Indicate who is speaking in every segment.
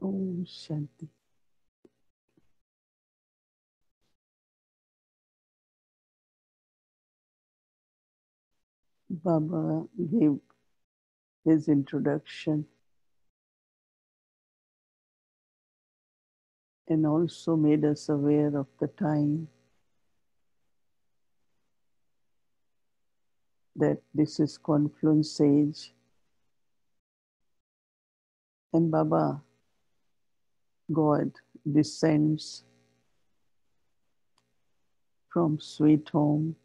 Speaker 1: Om Shanti. Baba gave his introduction and also made us aware of the time that this is confluence age. And Baba, God, descends from sweet home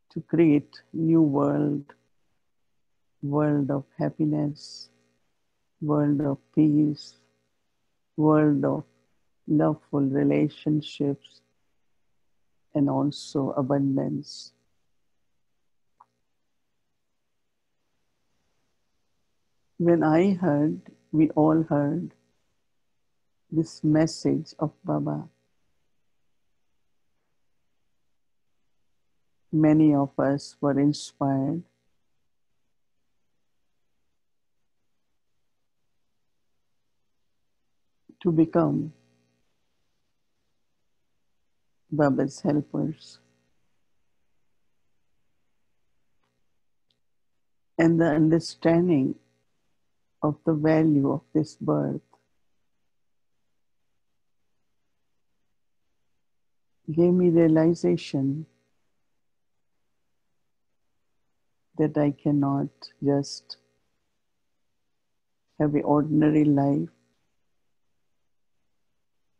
Speaker 1: to create new world of happiness, world of peace, world of loveful relationships, and also abundance. When I heard, we all heard this message of Baba, many of us were inspired to become Baba's helpers. And the understanding of the value of this birth gave me realization that I cannot just have an ordinary life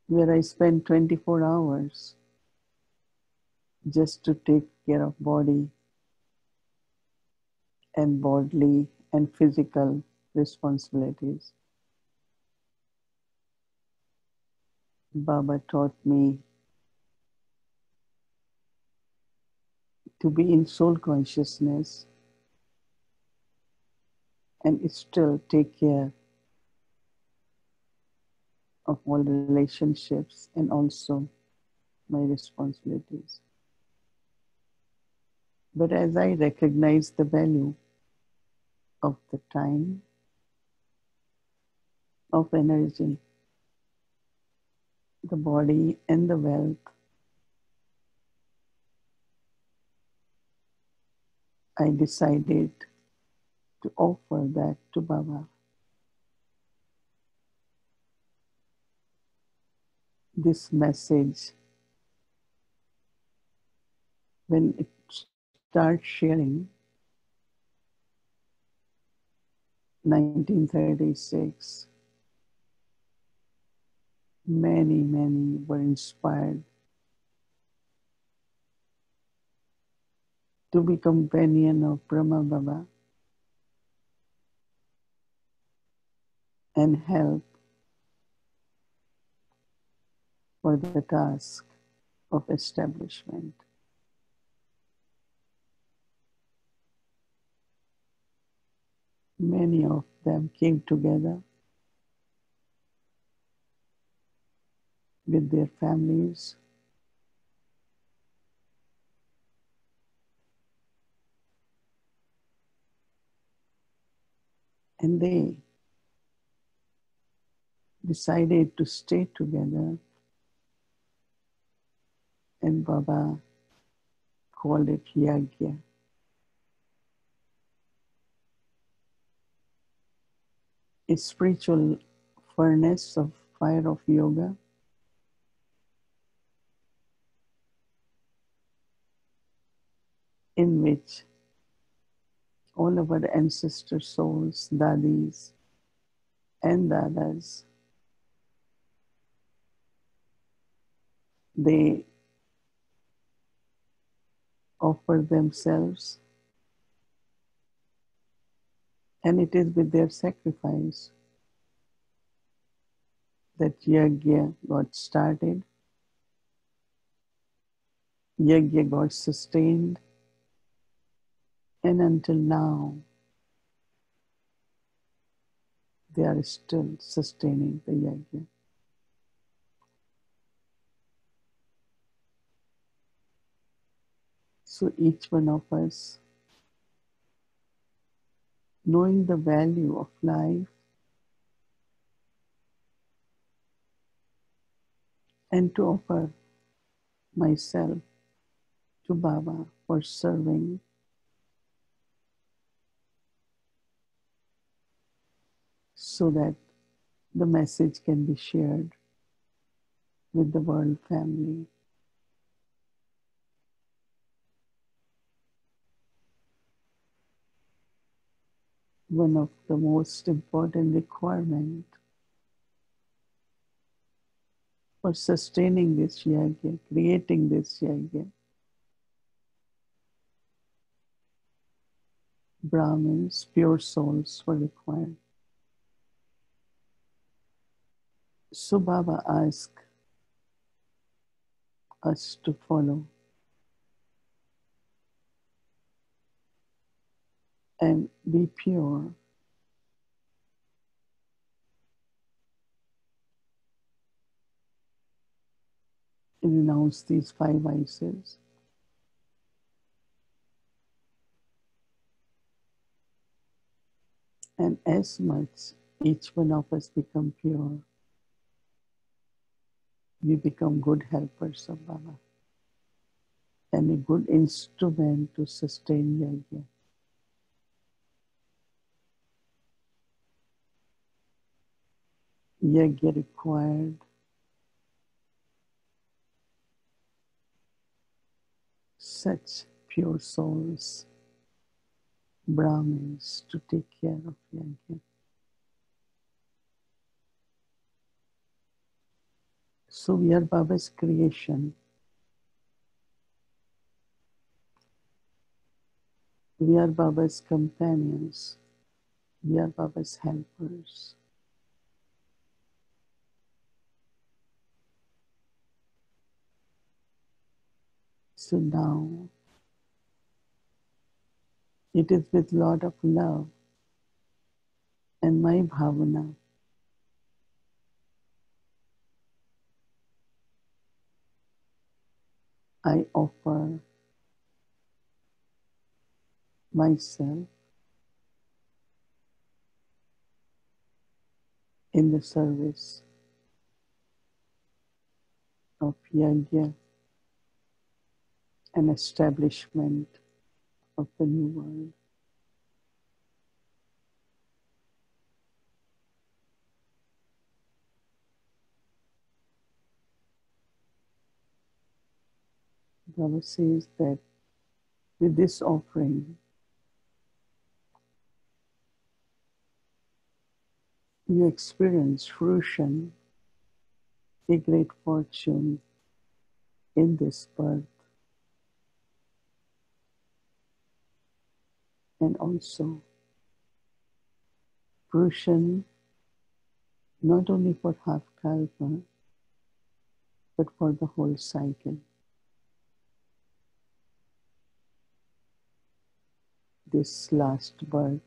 Speaker 1: where I spend 24 hours just to take care of body and bodily and physical responsibilities. Baba taught me to be in soul consciousness and still take care of all relationships and also my responsibilities. But as I recognize the value of the time, of energy, the body, and the wealth, I decided to offer that to Baba. This message, when it starts sharing, 1936, many were inspired to be companion of Brahma Baba and help for the task of establishment. Many of them came together with their families and they decided to stay together, and Baba called it Yagya. A spiritual furnace of fire of yoga in which all of our ancestor souls, dadis and dadas, they offer themselves, and it is with their sacrifice that Yagya got started. Yagya got sustained, and until now, they are still sustaining the Yagya. So each one of us knowing the value of life and to offer myself to Baba for serving so that the message can be shared with the world family. One of the most important requirements for sustaining this yajna, creating this yajna, Brahmins, pure souls were required. So Baba asked us to follow and be pure. Renounce these five vices. And as much each one of us become pure, we become good helpers of Baba and a good instrument to sustain yajna. Yajna required such pure souls, Brahmins, to take care of yajna. So we are Baba's creation. We are Baba's companions. We are Baba's helpers. So now it is with lot of love and my bhavana I offer myself in the service of yajna and establishment of the new world. Baba says that with this offering, you experience fruition, a great fortune in this birth, and also fruition not only for half kalpa, but for the whole cycle. This last birth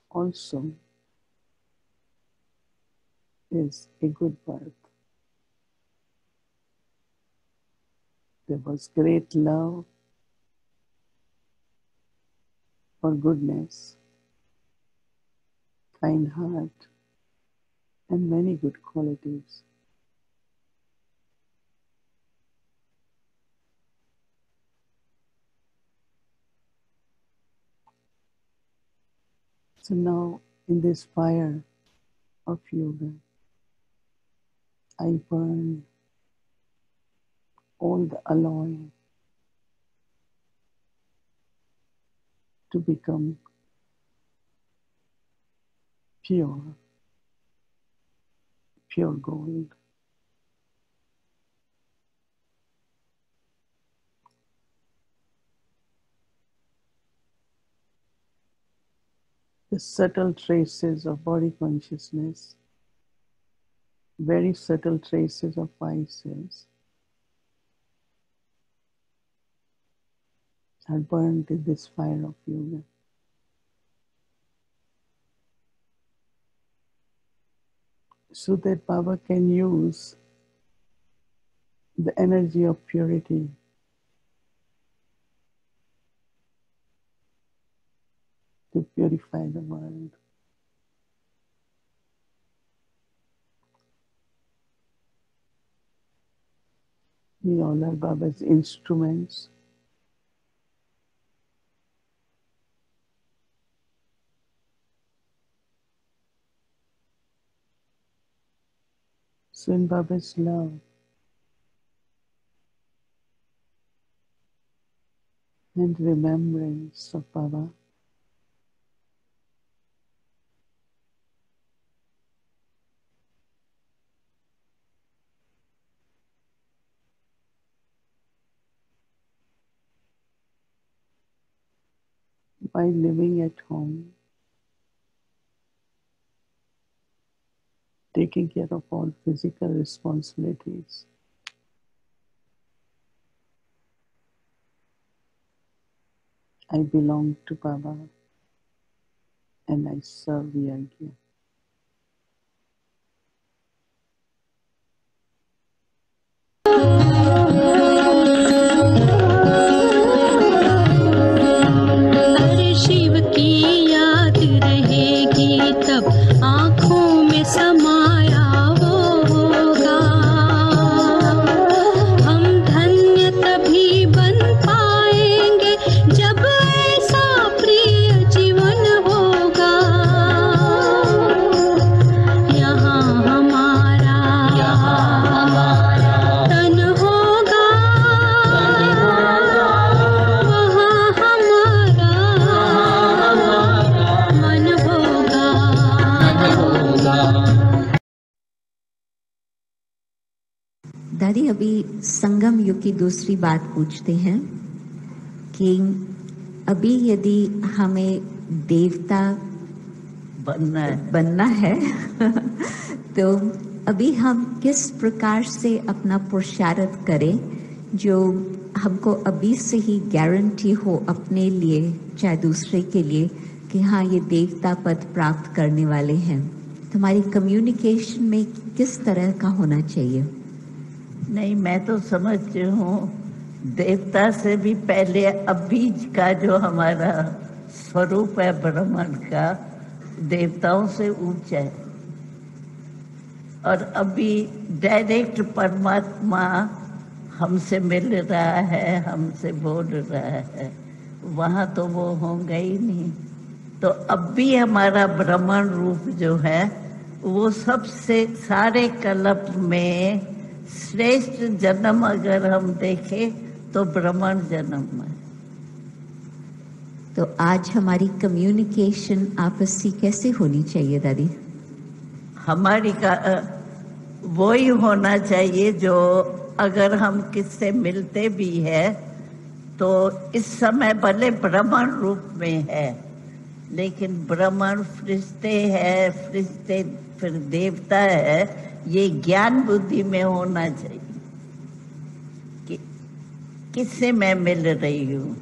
Speaker 1: also is a good birth. There was great love for goodness, kind heart, and many good qualities. So now in this fire of yoga, I burn all the alloy to become pure, pure gold. The subtle traces of body consciousness, very subtle traces of vices are burned in this fire of yoga. So that Baba can use the energy of purity to purify the world. We all are Baba's instruments. So in Baba's love, and remembrance of Baba, by living at home, taking care of all physical responsibilities, I belong to Baba and I serve Yagya.
Speaker 2: अरे शिव की याद रहेगी तब आँखों में समाया वो होगा। हम धन्य तभी बन पाएंगे जब ऐसा प्रिय जीवन होगा। यहाँ हमारा तन होगा, वहाँ हमारा मन होगा।
Speaker 3: दादी, अभी संगम युग की दूसरी बात पूछते हैं कि अभी यदि हमें देवता बनना है तो अभी हम किस प्रकार से अपना पुरुषार्थ करें जो हमको अभी से ही गारंटी हो अपने लिए चाहे दूसरे के लिए कि हाँ, ये देवता पद प्राप्त करने वाले हैं। तो हमारी कम्युनिकेशन में किस तरह का होना चाहिए?
Speaker 4: नहीं, मैं तो समझती हूँ देवता से भी पहले अभी का जो हमारा स्वरूप है ब्रह्मांड का, देवताओं से ऊंचा है। और अभी डायरेक्ट परमात्मा हमसे मिल रहा है, हमसे बोल रहा है, वहाँ तो वो होगा ही नहीं। तो अब भी हमारा ब्रह्मांड रूप जो है वो सबसे सारे कल्प में श्रेष्ठ जन्म अगर हम देखें तो ब्रह्मांड जन्म है।
Speaker 3: तो आज हमारी कम्युनिकेशन आपसी कैसे होनी चाहिए दादी?
Speaker 4: हमारी का वही होना चाहिए जो अगर हम किससे मिलते भी है तो इस समय भले ब्रह्मांड रूप में है, लेकिन ब्रह्मांड फरिश्ते है, फरिश्ते फिर देवता है, ये ज्ञान बुद्धि में होना चाहिए कि किससे मैं मिल रही हूँ,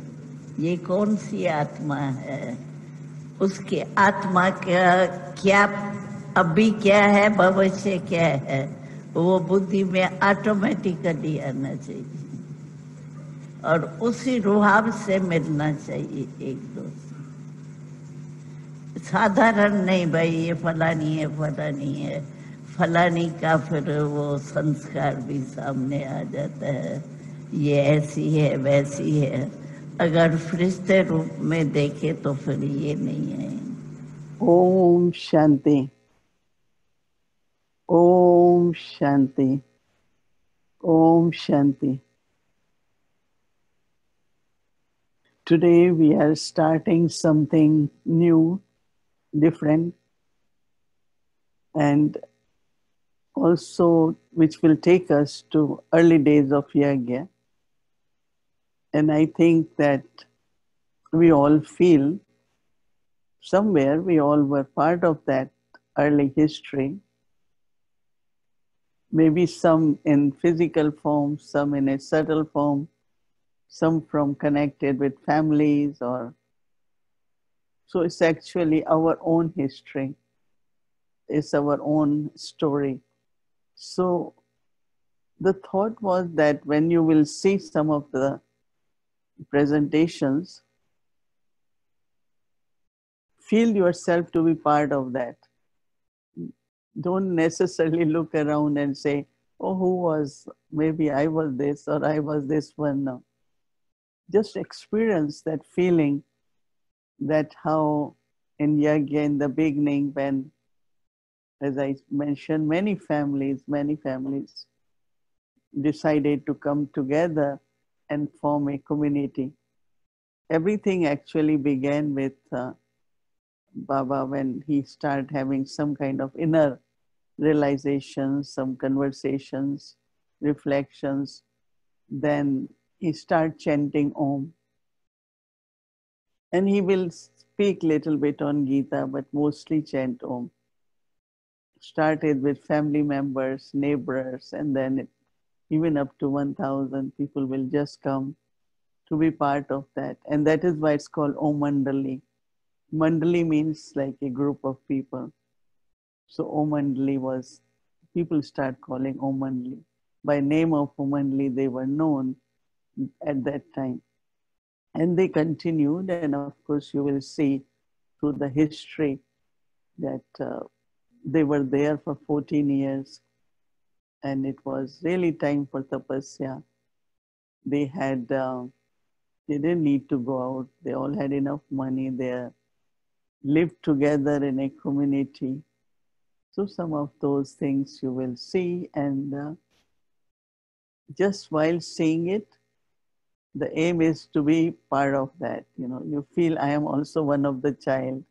Speaker 4: ये कौन सी आत्मा है, उसकी आत्मा का क्या अभी क्या है, भविष्य क्या है, वो बुद्धि में ऑटोमेटिकली आना चाहिए और उसी रुहाब से मिलना चाहिए एक दूसरे। साधारण नहीं भाई ये फलानी है फलानी है, फलानी का फिर वो संस्कार भी सामने आ जाता है, ये ऐसी है वैसी है। अगर फरिश्ते रूप में देखे तो फिर ये नहीं है।
Speaker 1: Om Shanti, Om Shanti, Om Shanti. Today we are starting something new, different, and also which will take us to early days of Yagya. And I think that we all feel somewhere we all were part of that early history. Maybe some in physical form, some in a subtle form, some from connected with families, or so it's actually our own history. It's our own story. So the thought was that when you will see some of the presentations, feel yourself to be part of that. Don't necessarily look around and say, oh, who was, maybe I was this or I was this one. No. Just experience that feeling, that how in Yagya in the beginning, when, as I mentioned, many families decided to come together and form a community. Everything actually began with Baba when he started having some kind of inner realizations, some conversations, reflections. Then he started chanting Om. And he will speak little bit on Gita, but mostly chant Om. Started with family members, neighbors, and then even up to 1,000 people will just come to be part of that. And that is why it's called Om Mandali. Mandali means like a group of people. So Om Mandali was, people start calling Om Mandali. By name of Om Mandali, they were known at that time. And they continued, and of course you will see through the history that they were there for 14 years. And it was really time for tapasya. They had, they didn't need to go out. They all had enough money. They lived together in a community. So some of those things you will see, and just while seeing it, the aim is to be part of that. You know, you feel I am also one of the child.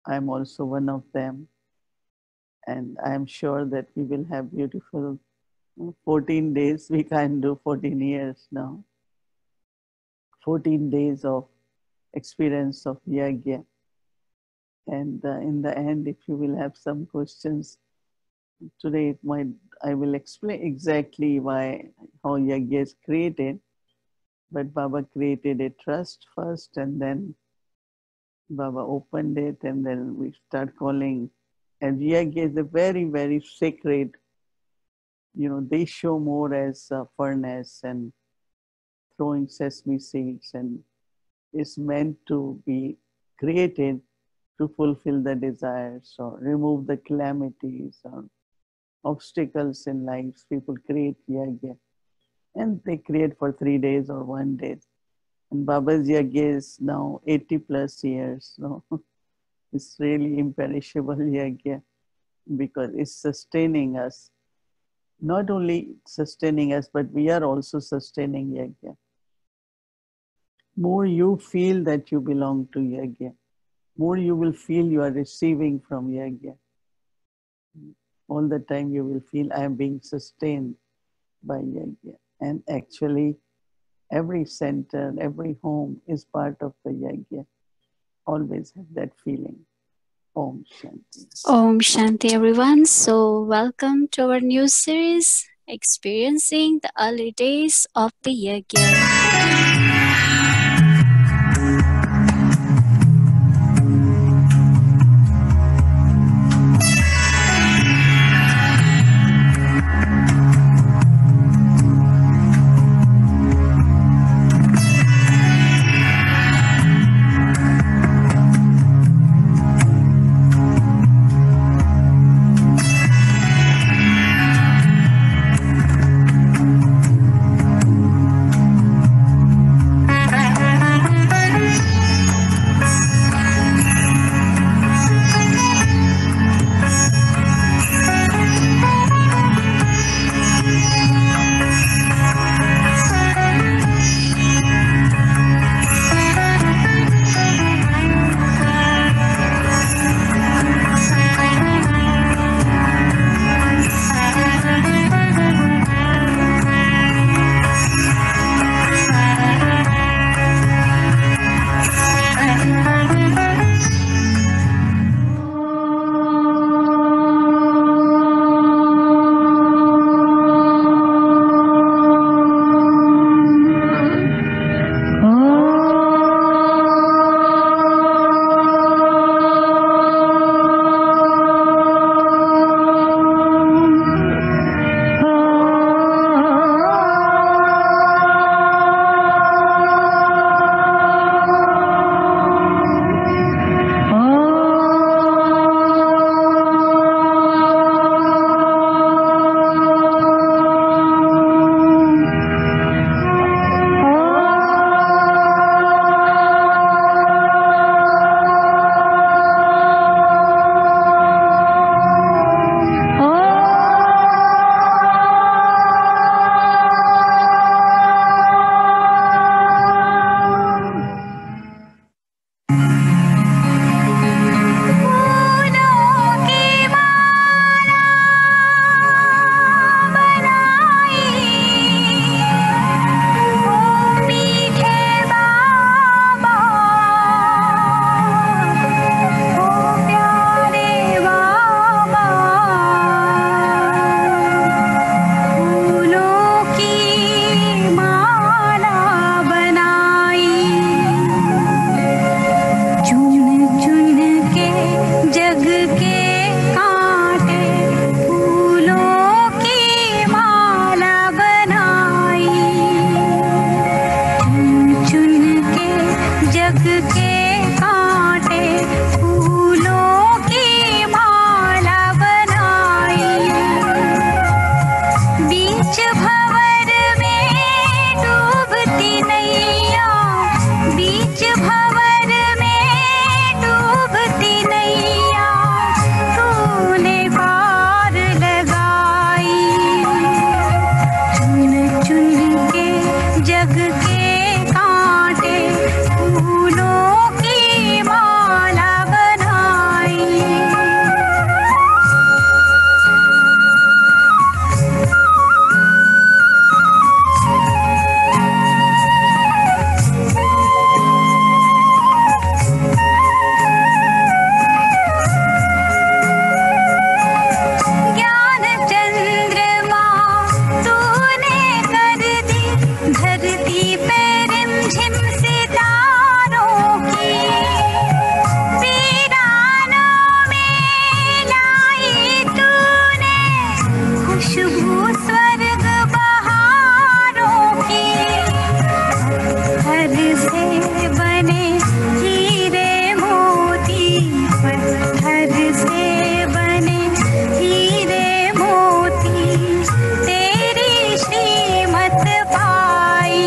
Speaker 1: I am also one of them. And I am sure that we will have beautiful 14 days. We can't do 14 years now. 14 days of experience of Yagya. And in the end, if you will have some questions, today I will explain exactly how Yagya is created. But Baba created a trust first, and then Baba opened it, and then we start calling. And Yagya is a very, very sacred, you know, they show more as furnace and throwing sesame seeds, and is meant to be created to fulfill the desires or remove the calamities or obstacles in life. People create Yagya. And they create for 3 days or 1 day. And Baba's Yagya is now 80 plus years. So it's really imperishable Yagya because it's sustaining us. Not only sustaining us, but we are also sustaining Yagya. More you feel that you belong to Yagya, more you will feel you are receiving from Yagya. All the time you will feel I am being sustained by Yagya. And actually, every center, every home is part of the Yagya. Always have that feeling. Om Shanti.
Speaker 5: Om Shanti, everyone. So, welcome to our new series, Experiencing the Early Days of the Yagya.
Speaker 6: रिमझिम सितारों की वीरानों में लाई तूने खुशबू स्वर्ग बहारों की। पत्थर से बने हीरे मोती, पत्थर से बने हीरे मोती, तेरी श्रीमत पाई।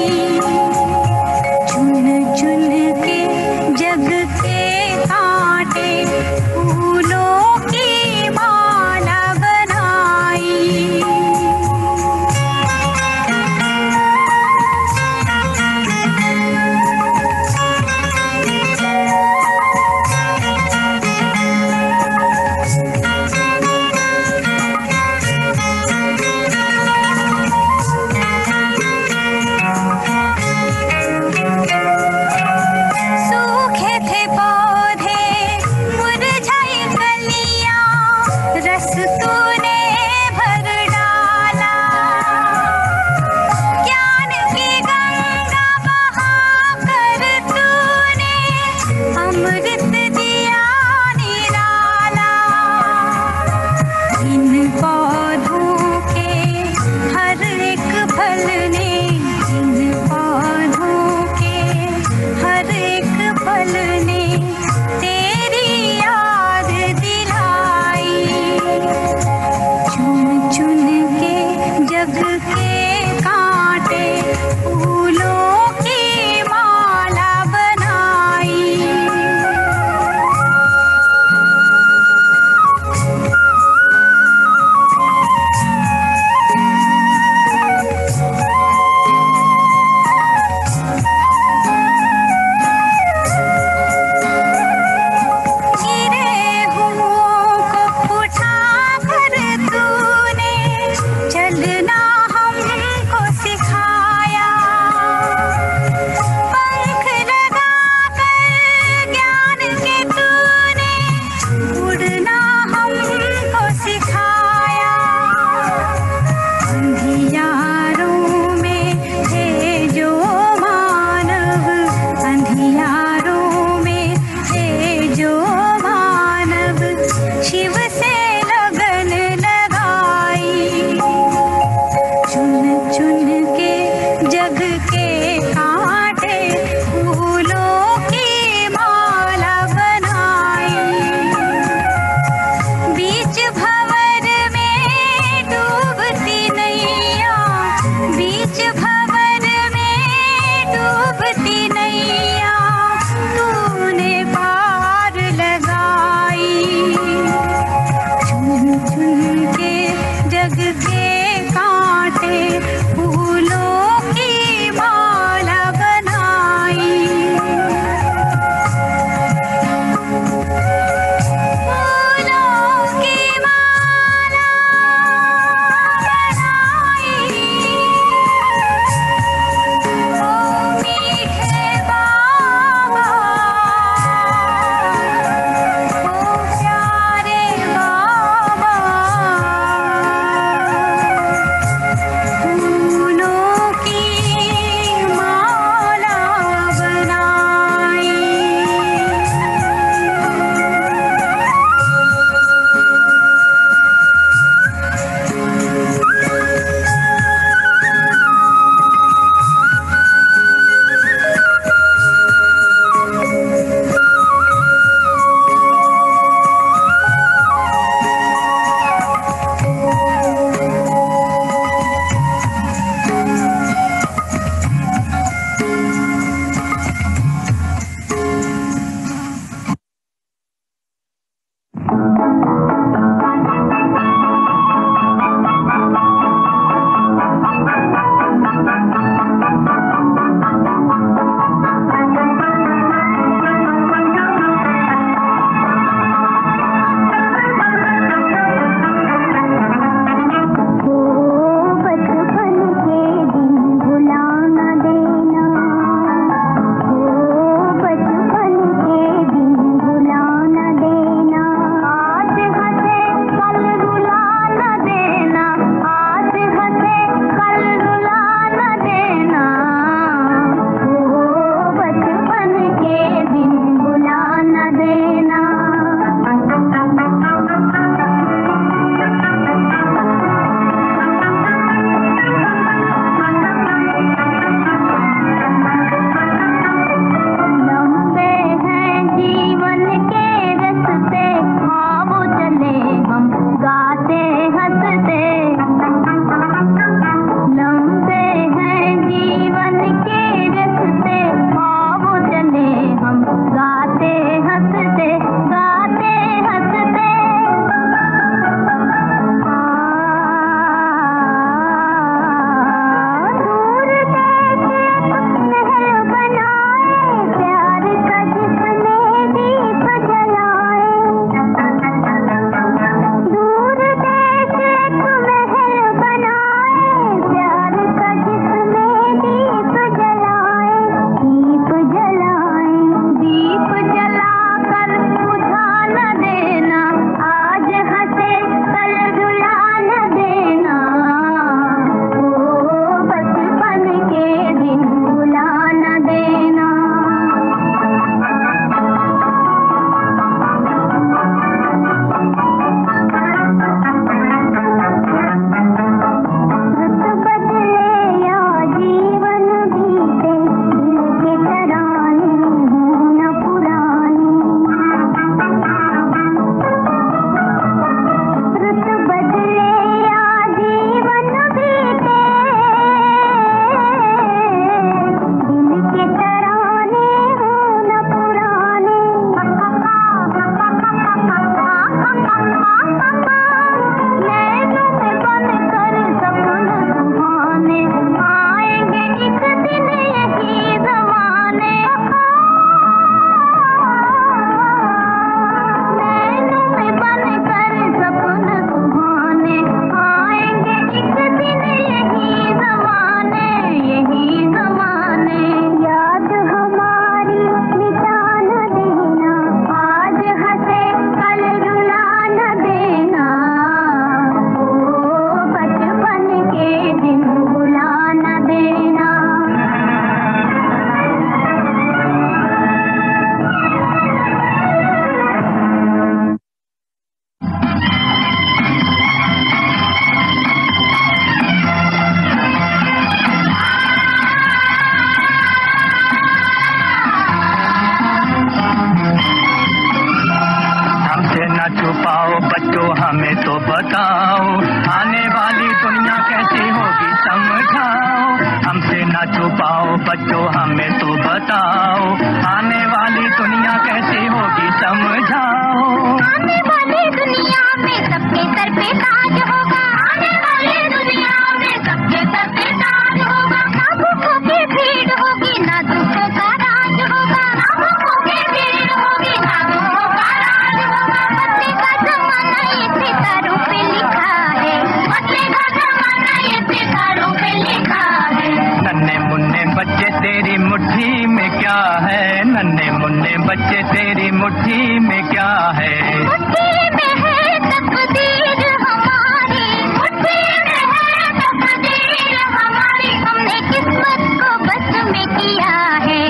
Speaker 7: बताओ, आने वाली दुनिया कैसी होगी समझाओ, हमसे ना छुपाओ बच्चों हमें तो बताओ, आने वाली दुनिया कैसी होगी समझाओ।
Speaker 6: आने वाली दुनिया में सबके सर पे ताज होगा, आने वाली दुनिया में सबके सर पे ताज होगा, ना भूखों की भीड़ होगी ना दुखों का राज होगा, ना भूखों की भीड़ होगी ना दुखों का राज होगा। बदले का जमाना ये सितारों पे लिखा है, बदले का जमाना ये सितारों पे लिखा है।
Speaker 7: नन्हे मुन्ने बच्चे तेरी मुट्ठी में क्या है, नन्हे मुन्ने बच्चे तेरी मुट्ठी में क्या है।
Speaker 6: मुट्ठी में है तकदीर हमारी, मुट्ठी में है तकदीर हमारी, हमने किस्मत को बस में किया है,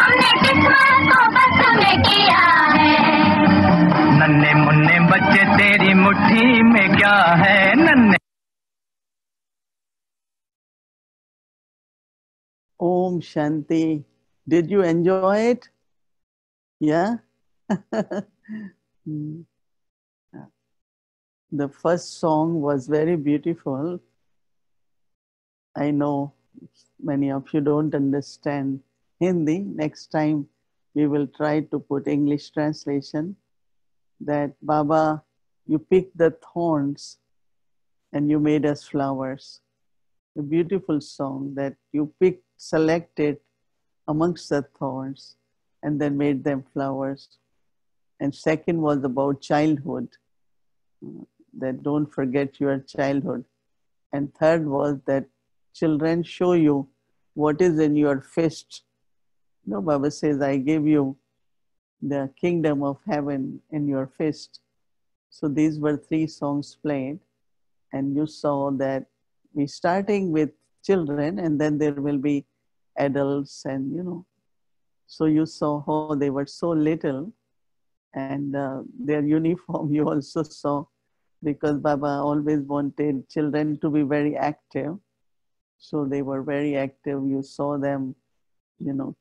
Speaker 6: हमने किस्मत को बस में किया है।
Speaker 7: नन्हे मुन्ने बच्चे तेरी मुट्ठी में क्या है, नन्हे।
Speaker 1: Om Shanti. Did you enjoy it? Yeah? Hmm. The first song was very beautiful. I know many of you don't understand Hindi. Next time we will try to put English translation that Baba, you picked the thorns and you made us flowers. A beautiful song that you picked, selected amongst the thorns and then made them flowers. And second was about childhood, that don't forget your childhood. And third was that children show you what is in your fist. No, Baba says, I give you the kingdom of heaven in your fist. So these were three songs played. And you saw that we starting with children and then there will be adults and, so you saw how they were so little and their uniform you also saw because Baba always wanted children to be very active. So they were very active. You saw them,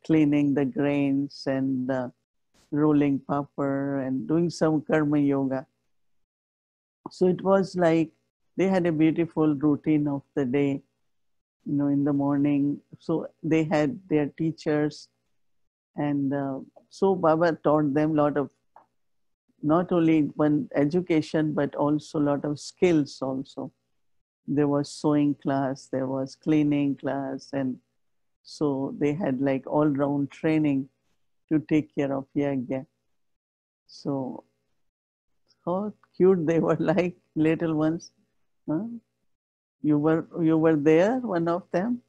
Speaker 1: cleaning the grains and rolling paper and doing some karma yoga. So it was like they had a beautiful routine of the day, in the morning. So they had their teachers and so Baba taught them a lot of, not only one education, but also a lot of skills also. There was sewing class, there was cleaning class, and so they had like all-round training to take care of yagya. So how cute they were, like little ones. Huh? You were there, one of them?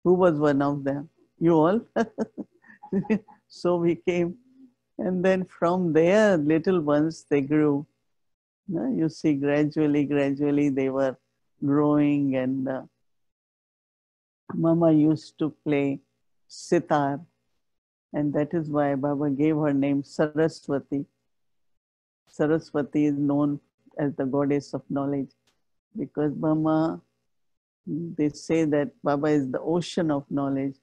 Speaker 1: Who was one of them? You all? So we came. And then from there, little ones, they grew. You see, gradually, they were growing. And Mama used to play sitar. And that is why Baba gave her name Saraswati. Saraswati is known as the goddess of knowledge. Because Mama, they say that Baba is the ocean of knowledge.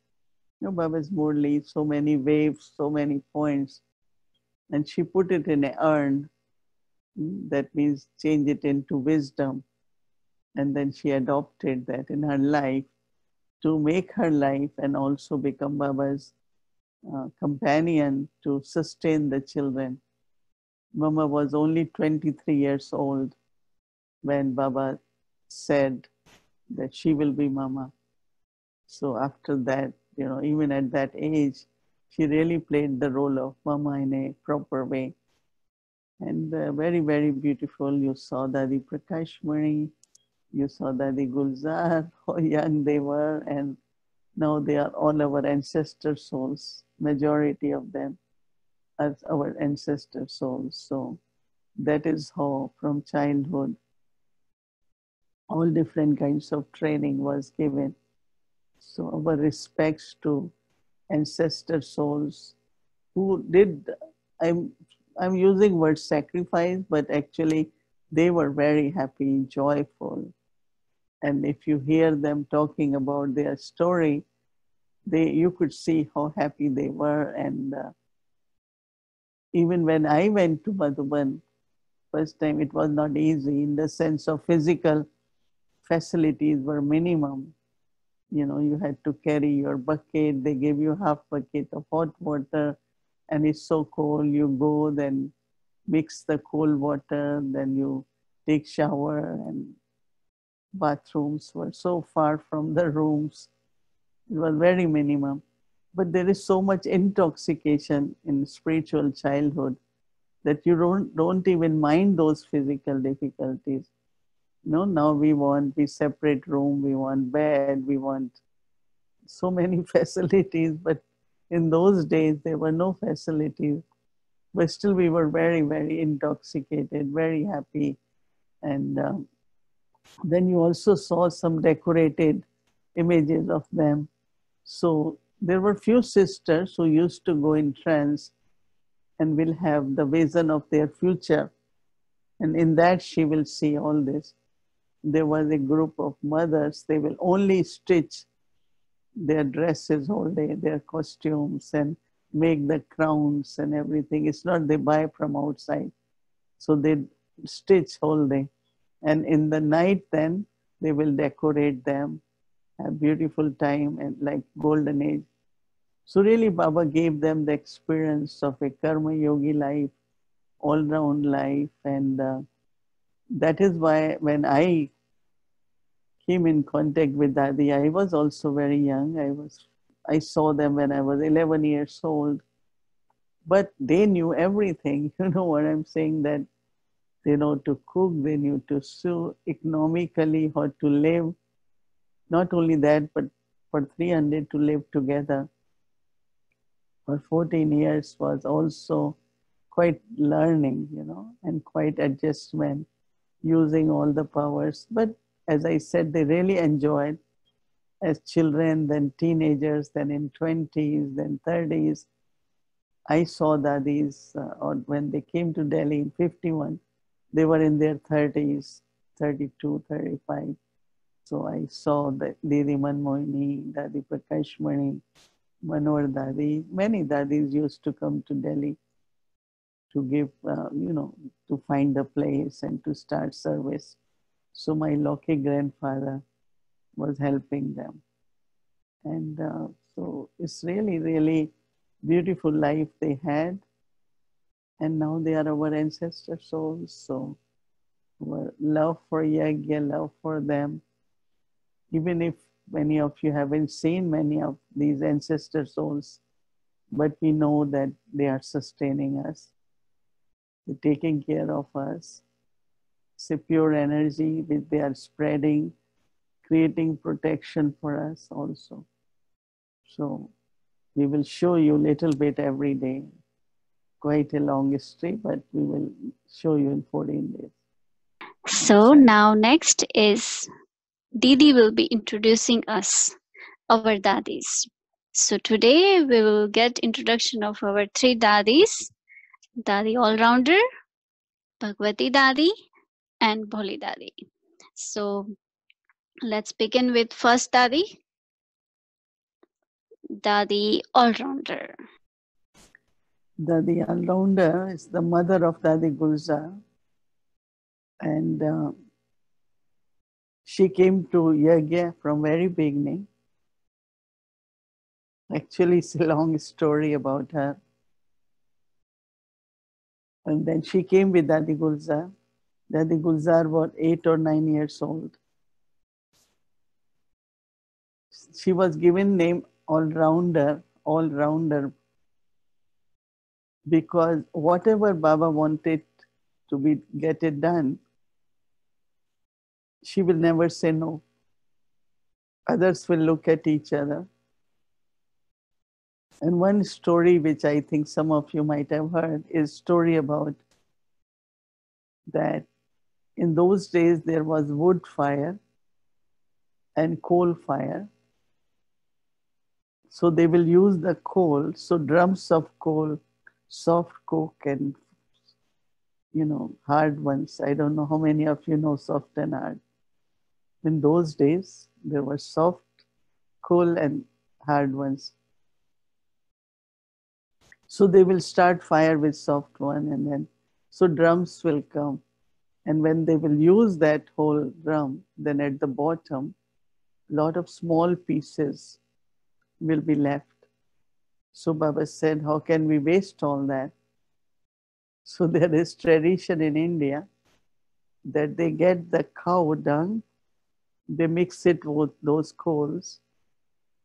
Speaker 1: Baba's Murli, so many waves, so many points. And she put it in an urn. That means change it into wisdom. And then she adopted that in her life to make her life and also become Baba's companion to sustain the children. Mama was only 23 years old when Baba said that she will be Mama. So after that, even at that age, she really played the role of Mama in a proper way. And very, very beautiful. You saw Dadi Prakashmani, you saw Dadi Gulzar, how young they were, and now they are all our ancestor souls. Majority of them are our ancestor souls. So that is how from childhood, all different kinds of training was given. So our respects to ancestor souls who did, I'm using word sacrifice, but actually they were very happy, joyful. And if you hear them talking about their story, you could see how happy they were. And even when I went to Madhuban, First time it was not easy in the sense of physical facilities were minimum. You know, you had to carry your bucket. They gave you half bucket of hot water, and it's so cold. You go, then mix the cold water, then you take shower, and bathrooms were so far from the rooms. It was very minimum. But there is so much intoxication in spiritual childhood that you don't even mind those physical difficulties. No, now we separate room, we want bed, we want so many facilities, but in those days there were no facilities. But still we were very, very intoxicated, very happy. And then you also saw some decorated images of them. So there were few sisters who used to go in trance and will have the vision of their future. And in that she will see all this. There was a group of mothers, they will only stitch their dresses whole day, their costumes, and make the crowns and everything. It's not they buy from outside. So they stitch whole day. And in the night then, they will decorate them, have beautiful time and like golden age. So really Baba gave them the experience of a karma yogi life, all-round life. And that is why when I came in contact with Dadi, I was also very young. I saw them when I was 11 years old. But they knew everything. You know what I'm saying? That they know to cook, they knew to sew economically, how to live. Not only that, but for 300 to live together for 14 years was also quite learning, you know, and quite adjustment, using all the powers. But as I said, they really enjoyed as children, then teenagers, then in 20s, then 30s. I saw Dadis, or when they came to Delhi in 51, they were in their 30s, 32, 35. So I saw the Didi Manmohini, Dadi Prakashmani, Manohar Dadi. Many Dadis used to come to Delhi to give, to find a place and to start service. So my lucky grandfather was helping them. And so it's really, really beautiful life they had. And now they are our ancestor souls. So our love for Yagya, love for them. Even if many of you haven't seen many of these ancestor souls, but we know that they are sustaining us. They're taking care of us. It's a pure energy which they are spreading, creating protection for us also. So we will show you a little bit every day. Quite a long history, but we will show you in 14 days.
Speaker 5: So now next is Didi will be introducing us, our dadis. So today we will get introduction of our three dadis, Dadi All-Rounder, Bhagwati Dadi, and Bholi Dadi. So let's begin with first Dadi, Dadi All-Rounder.
Speaker 1: Dadi All-Rounder is the mother of Dadi Gulzar. And she came to Yagya from very beginning. Actually, it's a long story about her. And then she came with Dadi Gulzar. Dadi Gulzar was 8 or 9 years old. She was given name All-Rounder, because whatever Baba wanted to get it done, she will never say no. Others will look at each other. And one story which I think some of you might have heard is a story about that in those days there was wood fire and coal fire. So they will use the coal, so drums of coal, soft coke and, hard ones. I don't know how many of you know soft and hard. In those days, there were soft coal and hard ones. So they will start fire with soft one and then So drums will come. And when they will use that whole drum, then at the bottom, a lot of small pieces will be left. So Baba said, how can we waste all that? So there is tradition in India that they get the cow dung, they mix it with those coals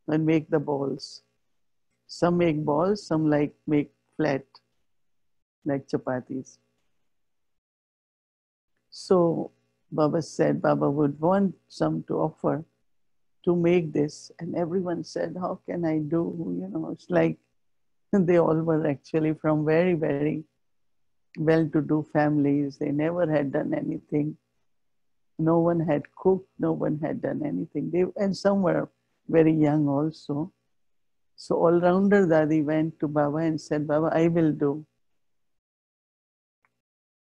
Speaker 1: and make the balls. Some make balls, some make flat, like chapatis. So Baba said Baba would want some to offer to make this. And everyone said, how can I do? You know, it's like they all were actually from very, very well-to-do families. They never had done anything. No one had cooked. No one had done anything. And some were very young also. So all-rounder Dadi went to Baba and said, Baba, I will do.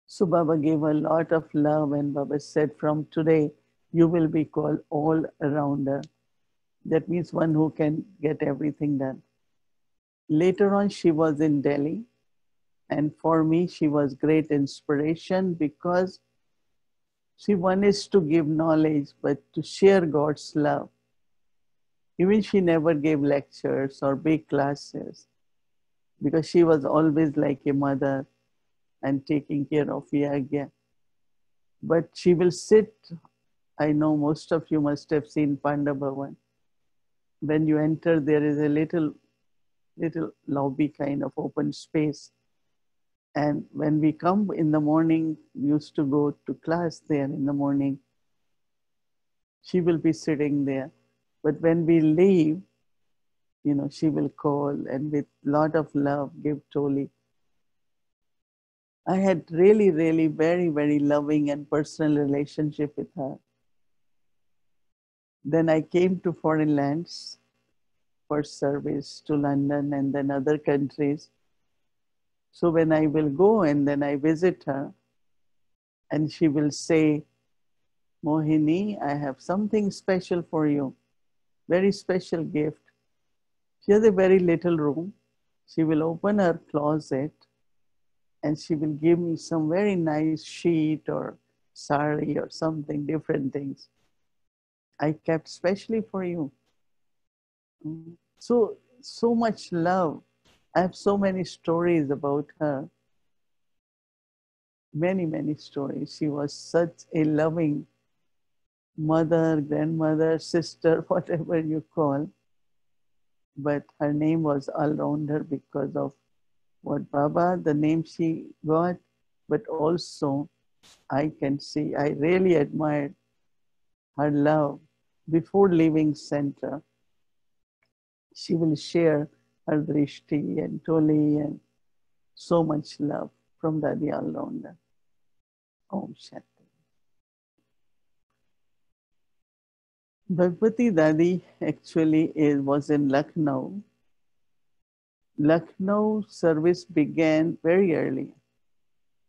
Speaker 1: So Baba gave a lot of love, and Baba said, from today, you will be called all-rounder. That means one who can get everything done. Later on, she was in Delhi. And for me, she was great inspiration because one is to give knowledge, but to share God's love. Even she never gave lectures or big classes because she was always like a mother and taking care of Yagya. But she will sit, I know most of you must have seen Panda Bhavan. When you enter, there is a little lobby kind of open space. And when we come in the morning, we used to go to class there in the morning. She will be sitting there. But when we leave, you know, she will call and with lot of love give Toli. I had really, really very, very loving and personal relationship with her. Then I came to foreign lands for service to London and then other countries. So when I will go and then I visit her and she will say, Mohini, I have something special for you, very special gift. She has a very little room. She will open her closet and she will give me some very nice sheet or sari or something, different things. I kept specially for you. So much love. I have so many stories about her. Many, many stories. She was such a loving mother, grandmother, sister, whatever you call. But her name was all-rounder because of what Baba, the name she got, but also I can see, I really admired her love. Before leaving center, she will share her drishti and toli and so much love from Dadi all-rounder. Om Shanti. Bhagwati Dadi actually was in Lucknow. Lucknow service began very early.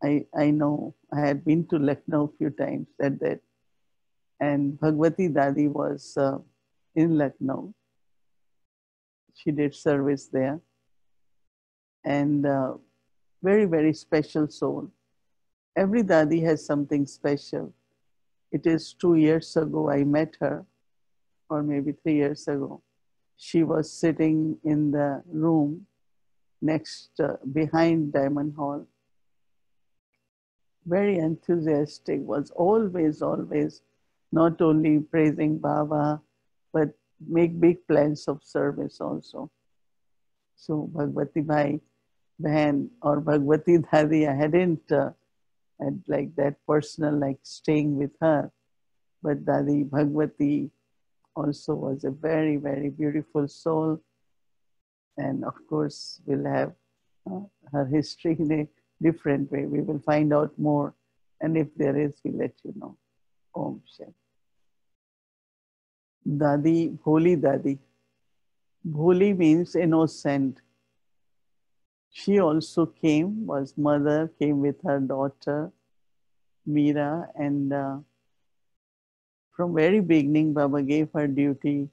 Speaker 1: I know, I had been to Lucknow a few times at that. And Bhagwati Dadi was in Lucknow. She did service there. And very, very special soul. Every Dadi has something special. It is 2 years ago I met her, or maybe 3 years ago. She was sitting in the room next, behind Diamond Hall. Very enthusiastic, was always not only praising Baba, but make big plans of service also. So Bhagwati Bhai, Bahan or Bhagwati Dadi, I hadn't had like that personal, like staying with her. But Dadi Bhagwati also was a very, very beautiful soul. And of course, we'll have her history in a different way. We will find out more. And if there is, we'll let you know. Om Shanti. Dadi, Bholi Dadi. Bholi means innocent. She also came, was mother, came with her daughter, Meera, and from very beginning, Baba gave her duty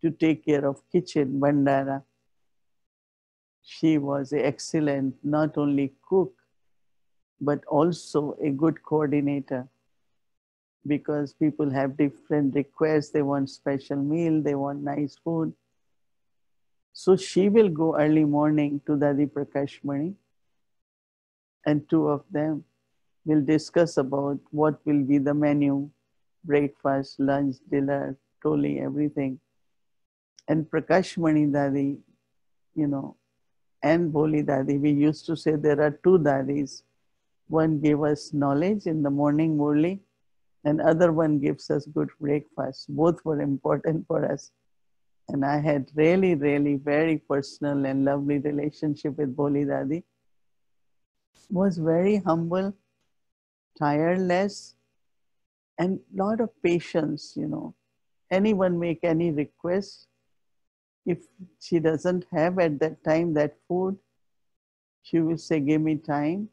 Speaker 1: to take care of kitchen, Bandara. She was excellent, not only cook, but also a good coordinator, because people have different requests. They want special meal, they want nice food. So she will go early morning to Dadi Prakashmani, and two of them will discuss about what will be the menu, breakfast, lunch, dinner, toli, everything. And Prakashmani Dadi, you know, and Boli Dadi, we used to say there are two Dadis. One gave us knowledge in the morning, Murli, and other one gives us good breakfast. Both were important for us. And I had really, really very personal and lovely relationship with Boli Dadi. Was very humble, tireless, and lot of patience, you know. Anyone make any request, if she doesn't have at that time that food, she will say, give me time.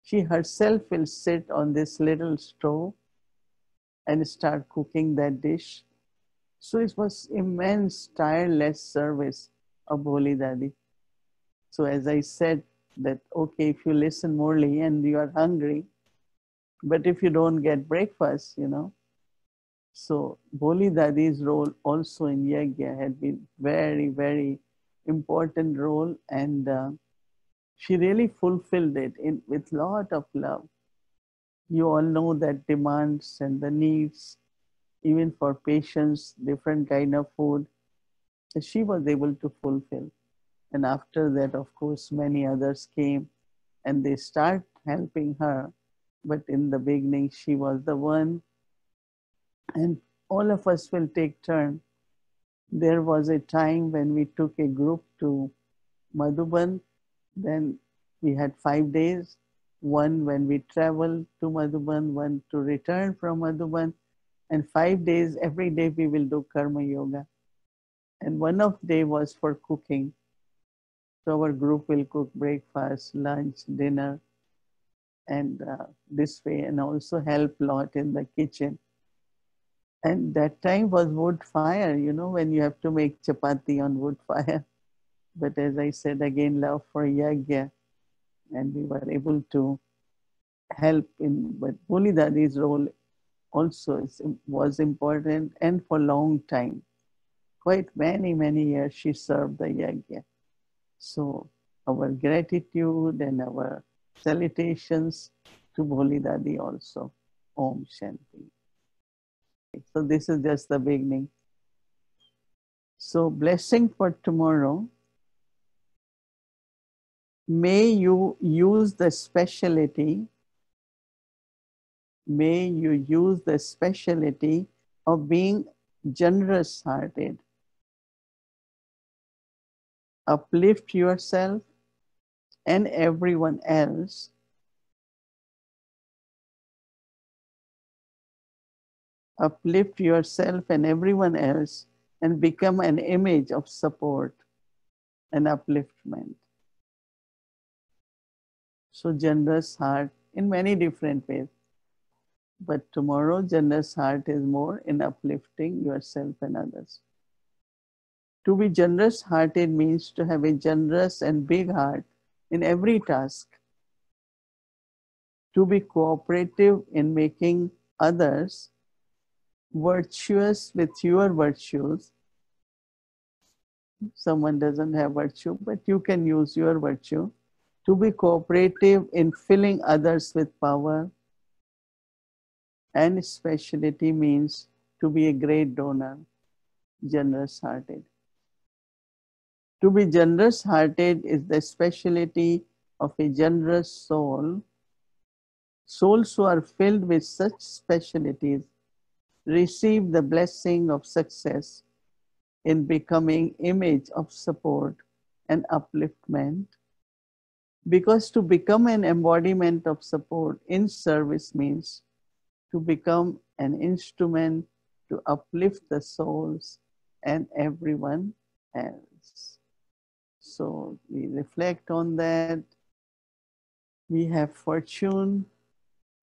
Speaker 1: She herself will sit on this little stove and start cooking that dish. So it was immense, tireless service of Boli Dadi. So as I said that, okay, if you listen morely and you are hungry, but if you don't get breakfast, you know. So Boli Dadi's role also in Yajna had been very, very important role, and she really fulfilled it with lot of love. You all know that demands and the needs, even for patients, different kind of food, she was able to fulfill. And after that, of course, many others came and they start helping her. But in the beginning, she was the one, and all of us will take turn. There was a time when we took a group to Madhuban. Then we had 5 days, one when we traveled to Madhuban, one to return from Madhuban, and 5 days, every day we will do Karma Yoga. And one of the day was for cooking. So our group will cook breakfast, lunch, dinner, and this way, and also help lot in the kitchen. And that time was wood fire, you know, when you have to make chapati on wood fire. But as I said again, love for Yajna, and we were able to help in, but Boli Dadi's role also was important, and for long time, quite many, many years she served the Yajna. So our gratitude and our salutations to Boli Dadi also. Om Shanti. So this is just the beginning. So blessing for tomorrow. May you use the speciality of being generous-hearted. Uplift yourself and everyone else. Uplift yourself and everyone else and become an image of support and upliftment. So generous heart in many different ways. But tomorrow, generous heart is more in uplifting yourself and others. To be generous-hearted means to have a generous and big heart in every task. To be cooperative in making others virtuous with your virtues. Someone doesn't have virtue, but you can use your virtue. To be cooperative in filling others with power. And speciality means to be a great donor, generous-hearted. To be generous-hearted is the speciality of a generous soul. Souls who are filled with such specialities receive the blessing of success in becoming image of support and upliftment. Because to become an embodiment of support in service means to become an instrument to uplift the souls and everyone else. So we reflect on that. We have fortune.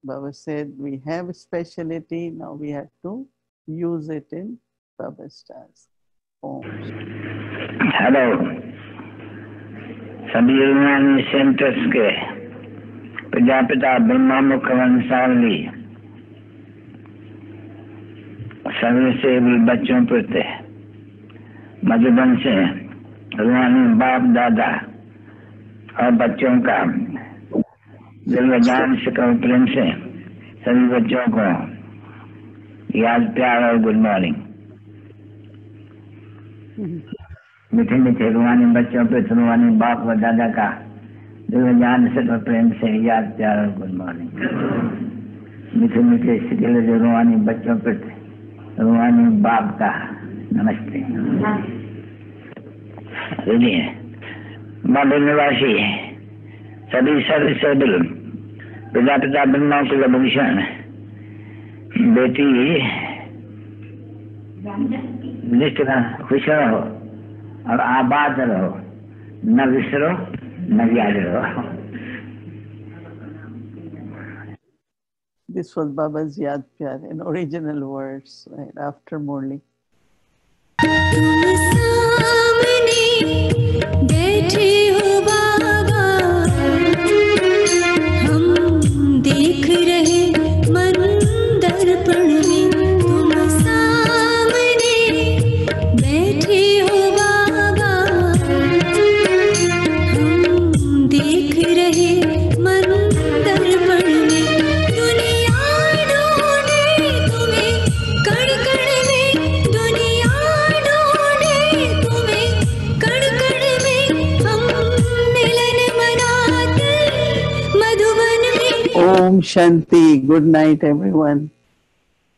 Speaker 1: Baba said we have a speciality. Now we have to use it in Baba's task. Om.
Speaker 8: Hello सभी यूनानी centres के प्रजापिता ब्रह्मा मुख वंशावली सर्वसेवल बच्चों प्रति मधुबन से रूहानी बाप दादा और बच्चों का दिल जान से कम प्रेम से सभी बच्चों को याद प्यार और गुड मॉर्निंग। मीठे मीठे रूहानी बच्चों पे रूहानी बाप व दादा का दिल जान से कम प्रेम से याद प्यार और गुड मॉर्निंग। मीठे मीठे सिकले जो रूहानी बच्चों पे रूहानी बाप का नमस्ते। बाबे निवासी सभी सर्वसेवल प्रजापिता ब्रह्मा कुलभूषण बेटी खुश रहो और आबाद रहो, न विसरो न याद रहो।
Speaker 1: This was Baba's Yad Pyar in original words, right after Murli.
Speaker 2: बैठे हो बाबा, हम देख रहे मन दर्पण में, तुम सामने बैठे हो बाबा, हम देख रहे मन दर्पण में, दुनिया ढूंढे तुम्हें कण कण में, दुनिया ढूंढे तुम्हें कण कण में, हम मिलन मनाते मधुबन में।
Speaker 1: Om Shanti. Good night, everyone.